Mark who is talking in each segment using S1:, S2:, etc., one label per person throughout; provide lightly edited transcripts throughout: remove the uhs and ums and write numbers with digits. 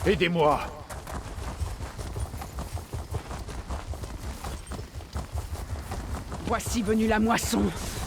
S1: Aidez-moi!
S2: Voici venue la moisson.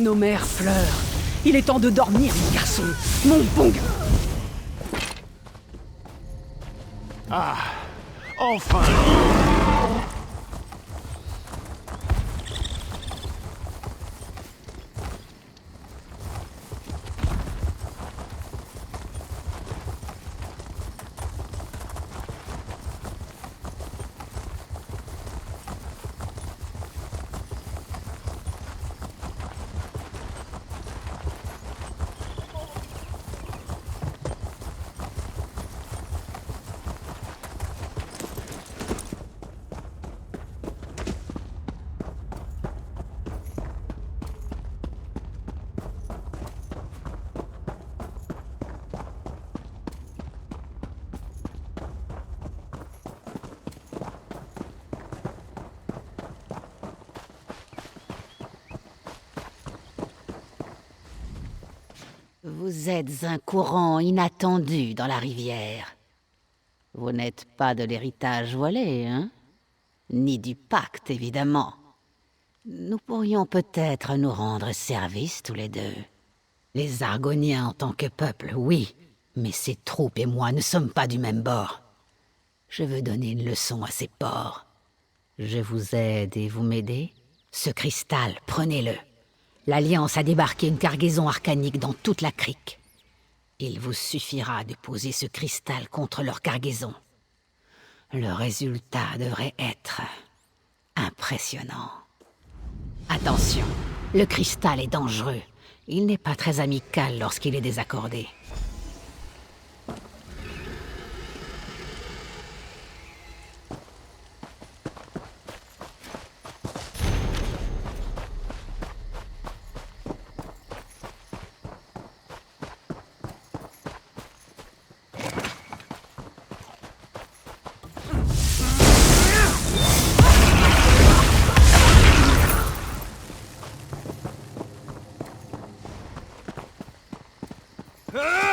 S2: Nos mères fleurent. Il est temps de dormir, mon garçon. Mon bon gars.
S1: Ah! Enfin!
S3: Vous êtes un courant inattendu dans la rivière. Vous n'êtes pas de l'héritage volé, hein? Ni du pacte, évidemment. Nous pourrions peut-être nous rendre service tous les deux. Les Argoniens en tant que peuple, oui, mais ces troupes et moi ne sommes pas du même bord. Je veux donner une leçon à ces porcs. Je vous aide et vous m'aidez? Ce cristal, prenez-le. L'Alliance a débarqué une cargaison arcanique dans toute la crique. Il vous suffira de poser ce cristal contre leur cargaison. Le résultat devrait être impressionnant. Attention, le cristal est dangereux. Il n'est pas très amical lorsqu'il est désaccordé.
S1: Ah!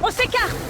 S2: On s'écarte!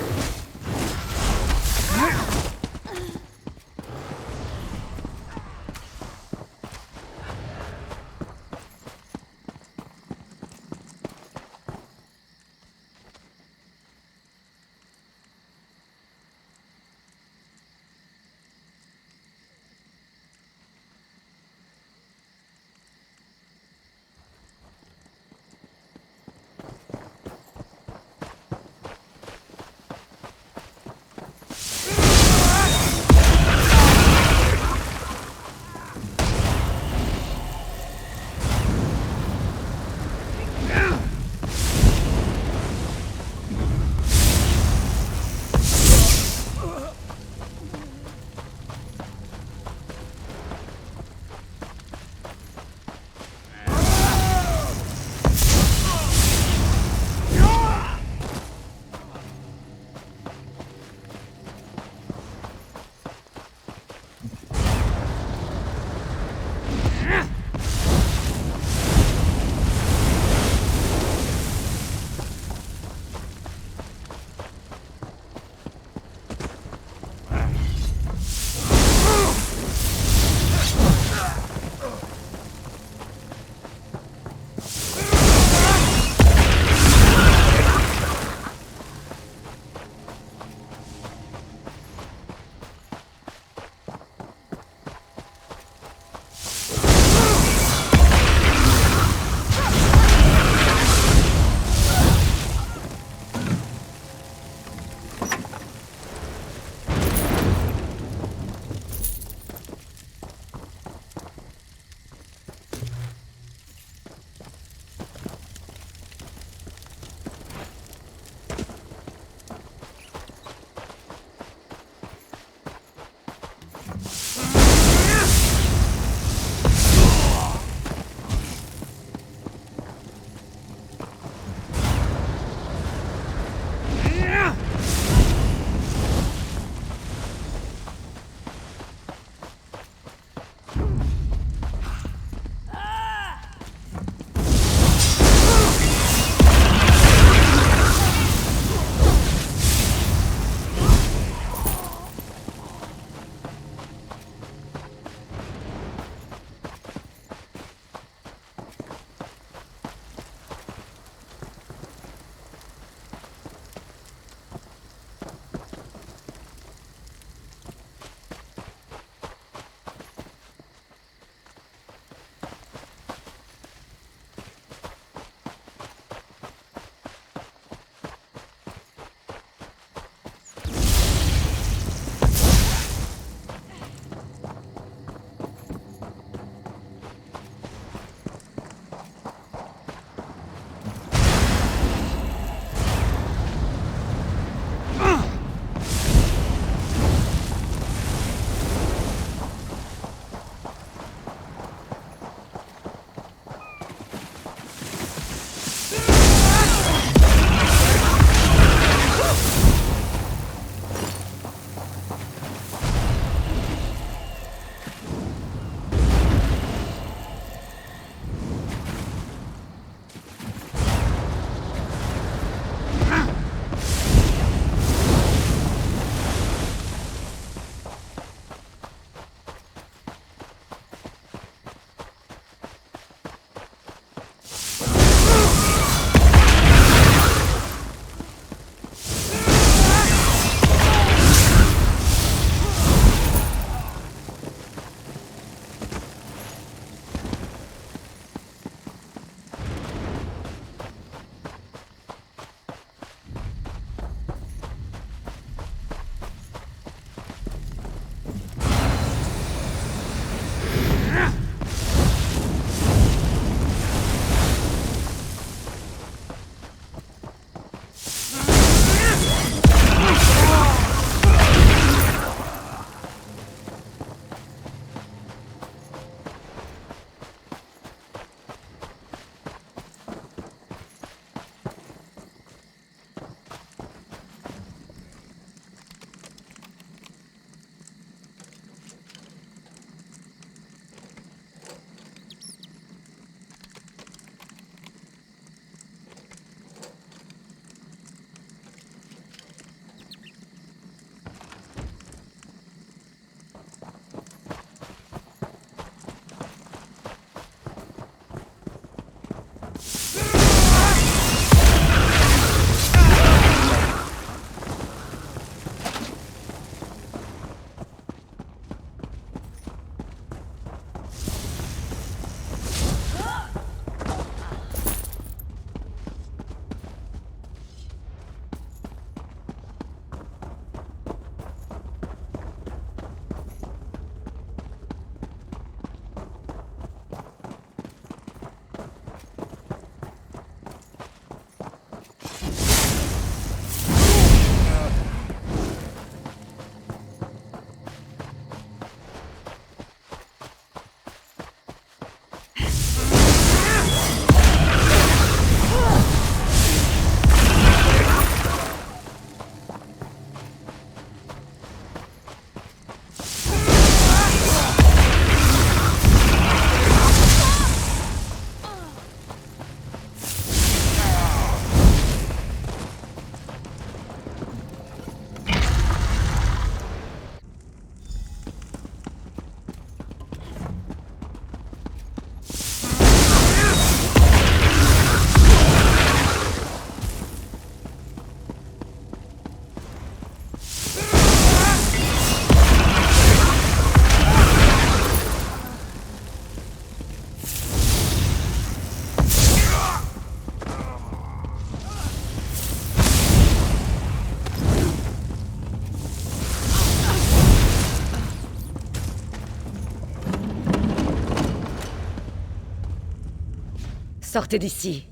S4: Sortez d'ici.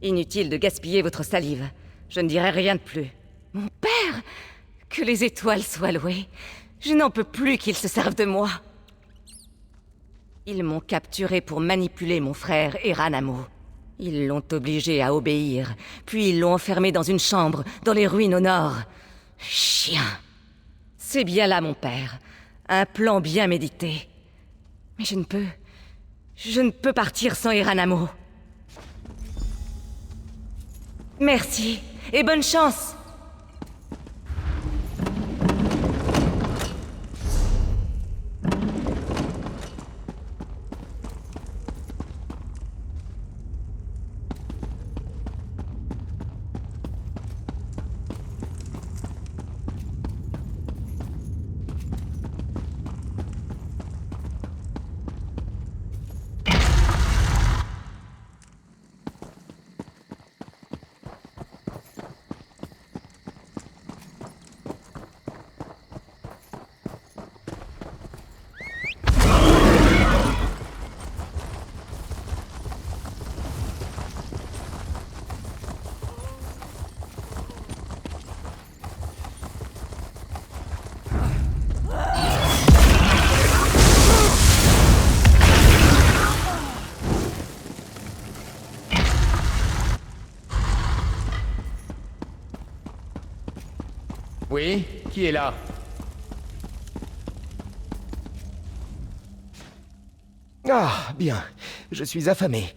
S4: Inutile de gaspiller votre salive. Je ne dirai rien de plus. Mon père! Que les étoiles soient louées. Je n'en peux plus qu'ils se servent de moi. Ils m'ont capturé pour manipuler mon frère Eranamo. Ils l'ont obligé à obéir, puis ils l'ont enfermé dans une chambre, dans les ruines au nord. Chien! C'est bien là, mon père. Un plan bien médité. Mais je ne peux... Je ne peux partir sans Eranamo. Merci, et bonne chance!
S5: Oui, qui est là?
S6: Ah, bien. Je suis affamé.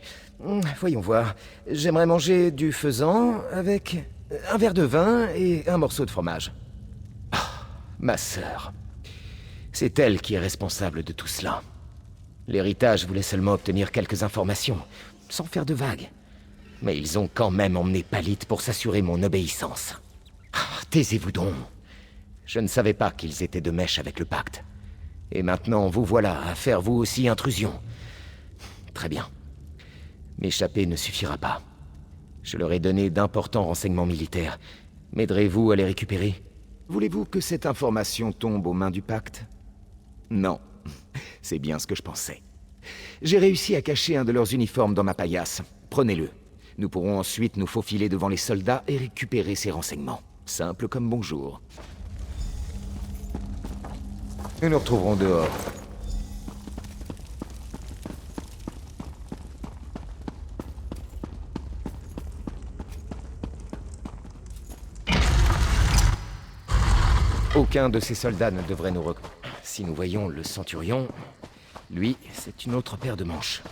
S6: Voyons voir. J'aimerais manger du faisan avec un verre de vin et un morceau de fromage. Ah, ma sœur. C'est elle qui est responsable de tout cela. L'héritage voulait seulement obtenir quelques informations, sans faire de vagues. Mais ils ont quand même emmené Palit pour s'assurer mon obéissance. Ah, taisez-vous donc. Je ne savais pas qu'ils étaient de mèche avec le pacte. Et maintenant, vous voilà à faire vous aussi intrusion. Très bien. M'échapper ne suffira pas. Je leur ai donné d'importants renseignements militaires. M'aiderez-vous à les récupérer? Voulez-vous que cette information tombe aux mains du pacte? Non. C'est bien ce que je pensais. J'ai réussi à cacher un de leurs uniformes dans ma paillasse. Prenez-le. Nous pourrons ensuite nous faufiler devant les soldats et récupérer ces renseignements. Simple comme bonjour. Nous nous retrouverons dehors. Aucun de ces soldats ne devrait nous reconnaître. Si nous voyons le centurion, lui, c'est une autre paire de manches.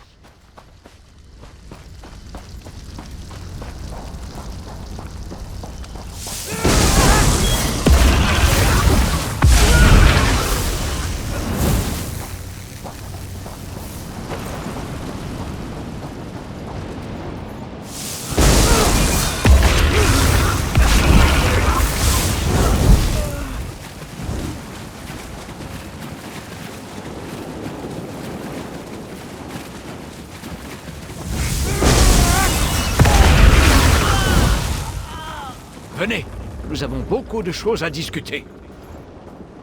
S1: Venez, nous avons beaucoup de choses à discuter.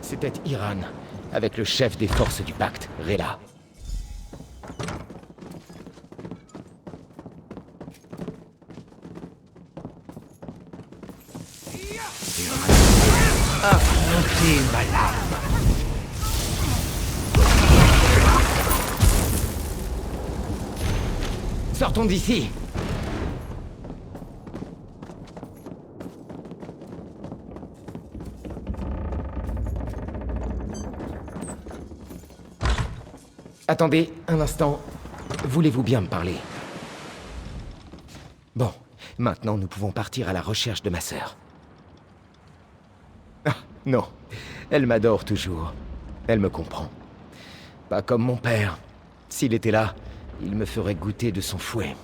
S6: C'était Iran, avec le chef des forces du pacte, Rela.
S1: Affrontez ma larme.
S6: Sortons d'ici! Attendez, un instant. Voulez-vous bien me parler? Bon, maintenant nous pouvons partir à la recherche de ma sœur. Ah, non. Elle m'adore toujours. Elle me comprend. Pas comme mon père. S'il était là, il me ferait goûter de son fouet.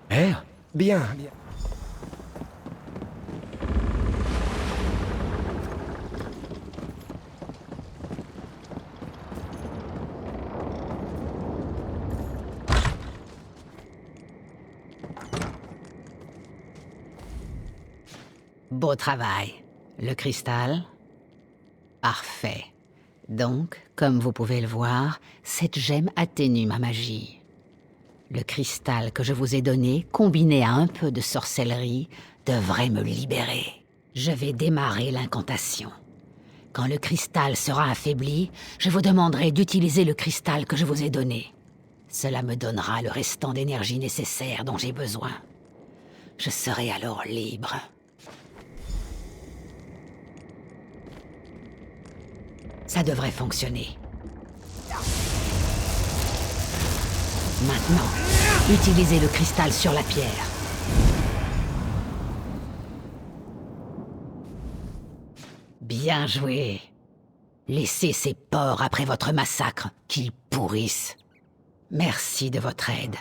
S6: Père? Bien, bien.
S3: Beau travail. Le cristal? Parfait. Donc, comme vous pouvez le voir, cette gemme atténue ma magie. Le cristal que je vous ai donné, combiné à un peu de sorcellerie, devrait me libérer. Je vais démarrer l'incantation. Quand le cristal sera affaibli, je vous demanderai d'utiliser le cristal que je vous ai donné. Cela me donnera le restant d'énergie nécessaire dont j'ai besoin. Je serai alors libre. Ça devrait fonctionner. Maintenant, utilisez le cristal sur la pierre. Bien joué. Laissez ces porcs après votre massacre, qu'ils pourrissent. Merci de votre aide.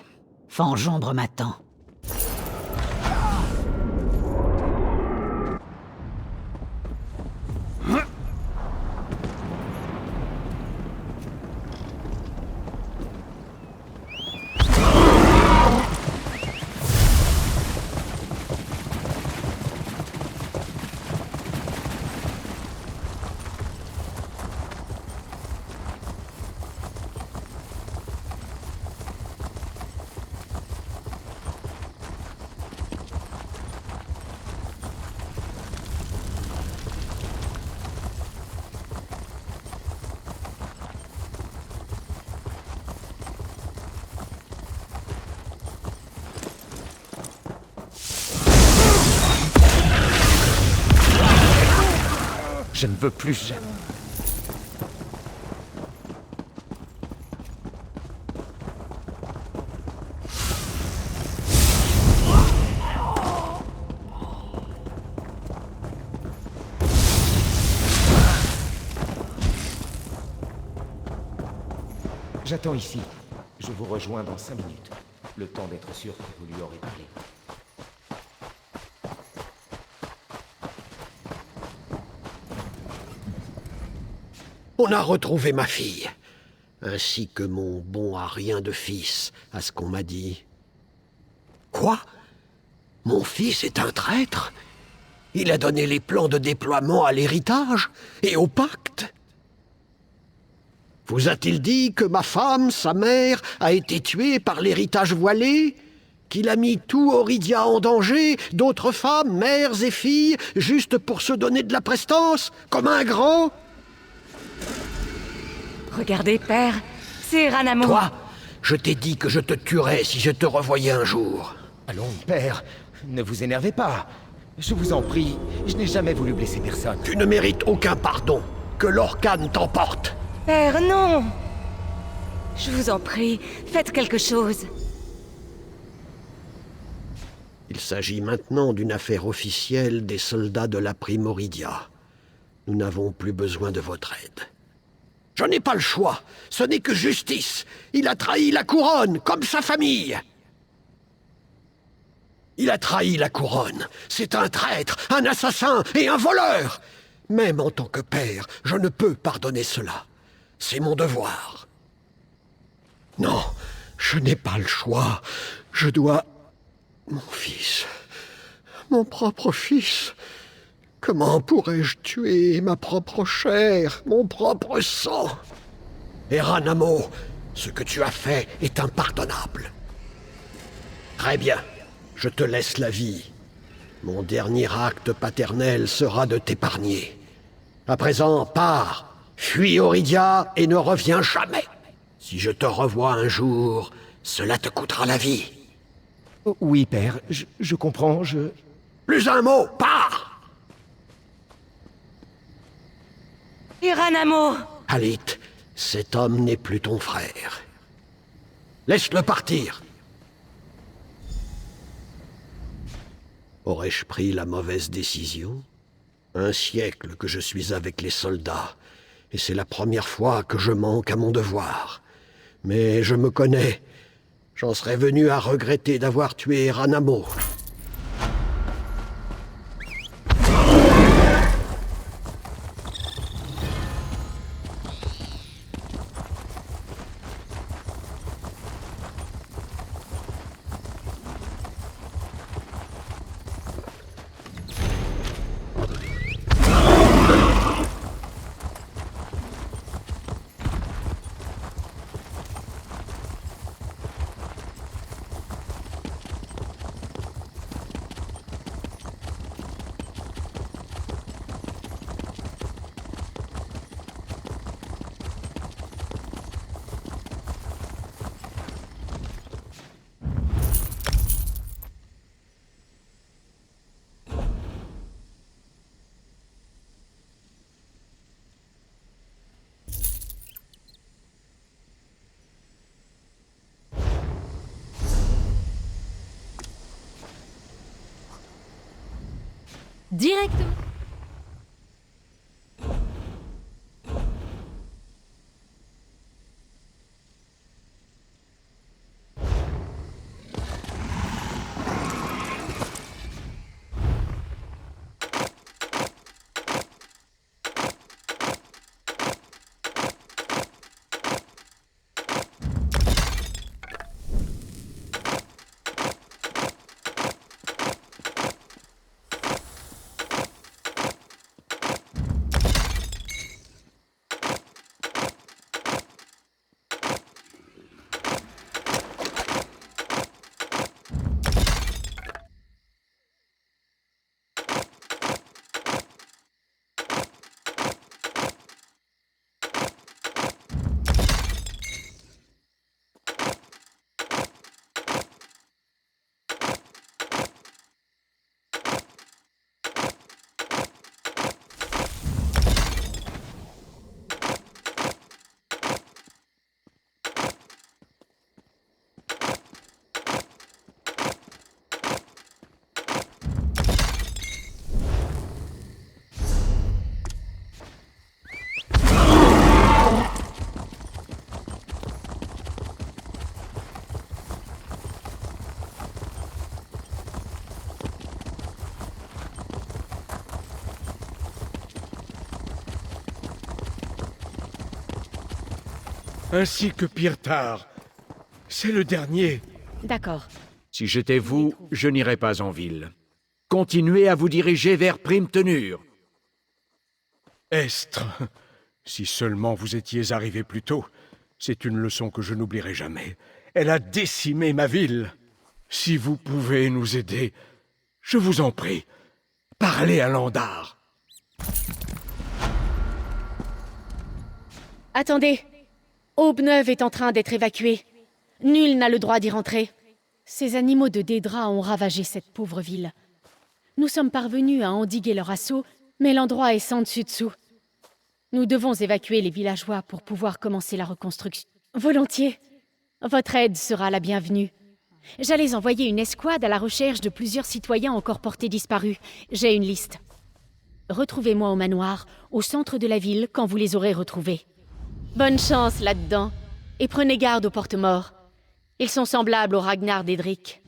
S3: Fangeombre m'attend.
S1: Je ne veux plus jamais.
S6: J'attends ici. Je vous rejoins dans 5 minutes. Le temps d'être sûr que vous lui aurez parlé.
S7: On a retrouvé ma fille, ainsi que mon bon à rien de fils, à ce qu'on m'a dit. Quoi? Mon fils est un traître? Il a donné les plans de déploiement à l'héritage et au pacte? Vous a-t-il dit que ma femme, sa mère, a été tuée par l'héritage voilé? Qu'il a mis tout Auridia en danger, d'autres femmes, mères et filles, juste pour se donner de la prestance, comme un grand?
S4: Regardez, père, c'est Ranamo.
S7: Toi, je t'ai dit que je te tuerais si je te revoyais un jour.
S6: Allons, père, ne vous énervez pas. Je vous en prie, je n'ai jamais voulu blesser personne.
S7: Tu ne mérites aucun pardon. Que l'Orcane t'emporte.
S4: Père, non! Je vous en prie, faites quelque chose.
S7: Il s'agit maintenant d'une affaire officielle des soldats de la Primoridia. Nous n'avons plus besoin de votre aide. Je n'ai pas le choix. Ce n'est que justice. Il a trahi la couronne, comme sa famille. Il a trahi la couronne. C'est un traître, un assassin et un voleur. Même en tant que père, je ne peux pardonner cela. C'est mon devoir. Non, je n'ai pas le choix. Je dois... Mon fils... Mon propre fils... Comment pourrais-je tuer ma propre chair, mon propre sang? Eranamo, ce que tu as fait est impardonnable. Très bien, je te laisse la vie. Mon dernier acte paternel sera de t'épargner. À présent, pars, fuis Auridia et ne reviens jamais. Si je te revois un jour, cela te coûtera la vie.
S6: Oui, père, je comprends,
S7: Plus un mot, pars!
S4: Ranamo!
S7: Halit, cet homme n'est plus ton frère. Laisse-le partir. Aurais-je pris la mauvaise décision? Un siècle que je suis avec les soldats, et c'est la première fois que je manque à mon devoir. Mais je me connais. J'en serais venu à regretter d'avoir tué Ranamo.
S8: Directement.
S1: Ainsi que Pyrtar. C'est le dernier.
S8: D'accord.
S1: Si j'étais vous, je n'irais pas en ville. Continuez à vous diriger vers Primtenur. Estre, si seulement vous étiez arrivé plus tôt, c'est une leçon que je n'oublierai jamais. Elle a décimé ma ville. Si vous pouvez nous aider, je vous en prie, parlez à Landar.
S8: Attendez. Aube-Neuve est en train d'être évacuée. Nul n'a le droit d'y rentrer. Ces animaux de Dédra ont ravagé cette pauvre ville. Nous sommes parvenus à endiguer leur assaut, mais l'endroit est sans dessus-dessous. Nous devons évacuer les villageois pour pouvoir commencer la reconstruction. Volontiers. Votre aide sera la bienvenue. J'allais envoyer une escouade à la recherche de plusieurs citoyens encore portés disparus. J'ai une liste. Retrouvez-moi au manoir, au centre de la ville, quand vous les aurez retrouvés. Bonne chance là-dedans. Et prenez garde aux porte-morts. Ils sont semblables au Ragnar d'Edric.